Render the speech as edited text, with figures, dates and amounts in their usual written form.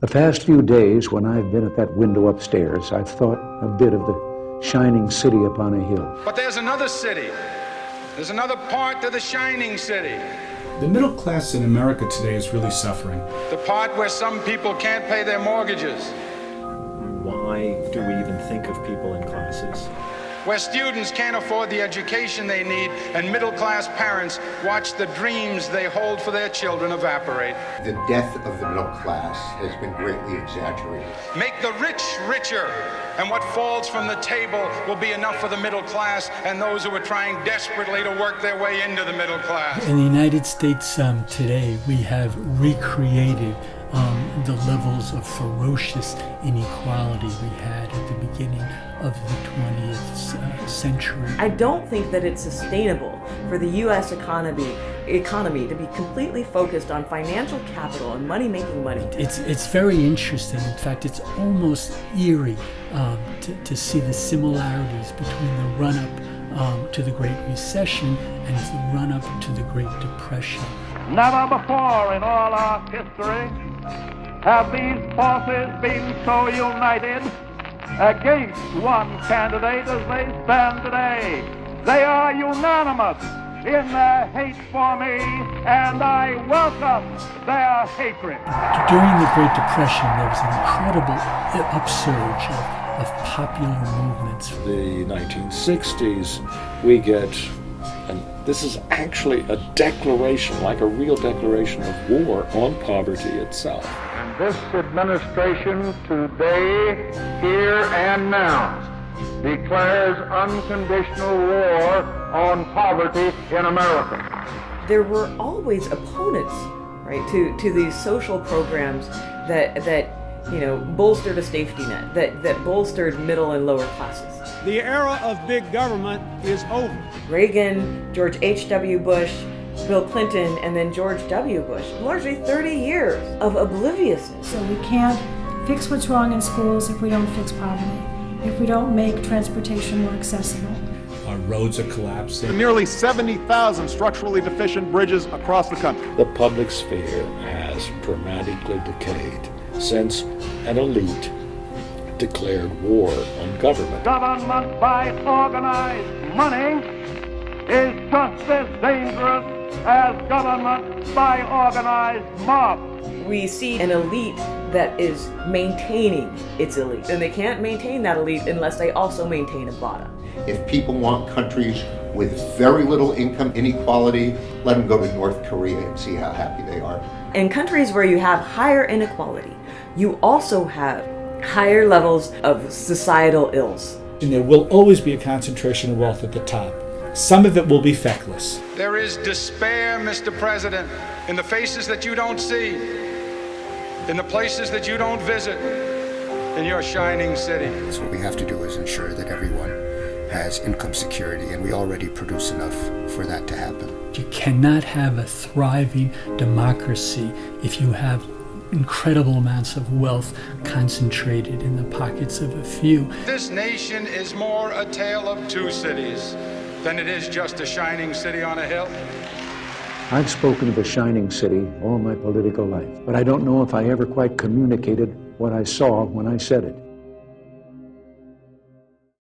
The past few days, when I've been at that window upstairs, I've thought a bit of the shining city upon a hill. But there's another city. There's another part to the shining city. The middle class in America today is really suffering. The part where some people can't pay their mortgages. Why do we even think of people in classes? Where students can't afford the education they need, and middle-class parents watch the dreams they hold for their children evaporate. The death of the middle class has been greatly exaggerated. Make the rich richer, and what falls from the table will be enough for the middle class and those who are trying desperately to work their way into the middle class. In the United States today, we have recreated the levels of ferocious inequality we had at the beginning of the 20th century. I don't think that it's sustainable for the U.S. economy to be completely focused on financial capital and making money. It's very interesting. In fact, it's almost eerie to see the similarities between the run-up to the Great Recession and the run-up to the Great Depression. Never before in all our history have these forces been so united against one candidate as they stand today. They are unanimous in their hate for me, and I welcome their hatred. During the Great Depression, there was an incredible upsurge of popular movements. The 1960s, we get, and this is actually a declaration, like a real declaration of war on poverty itself. And this administration today, here and now, declares unconditional war on poverty in America. There were always opponents, right, to these social programs that bolstered a safety net, that bolstered middle and lower classes. The era of big government is over. Reagan, George H.W. Bush, Bill Clinton, and then George W. Bush. Largely 30 years of obliviousness. So we can't fix what's wrong in schools if we don't fix poverty, if we don't make transportation more accessible. Our roads are collapsing. Nearly 70,000 structurally deficient bridges across the country. The public sphere has dramatically decayed since an elite declared war on government. Government by organized money is just as dangerous as government by organized mob. We see an elite that is maintaining its elite, and they can't maintain that elite unless they also maintain a bottom. If people want countries with very little income inequality, let them go to North Korea and see how happy they are. In countries where you have higher inequality, you also have higher levels of societal ills. And there will always be a concentration of wealth at the top. Some of it will be feckless. There is despair, Mr. President, in the faces that you don't see, in the places that you don't visit, in your shining city. So what we have to do is ensure that everyone has income security, and we already produce enough for that to happen. You cannot have a thriving democracy if you have incredible amounts of wealth concentrated in the pockets of a few. This nation is more a tale of two cities than it is just a shining city on a hill. I've spoken of a shining city all my political life, but I don't know if I ever quite communicated what I saw when I said it.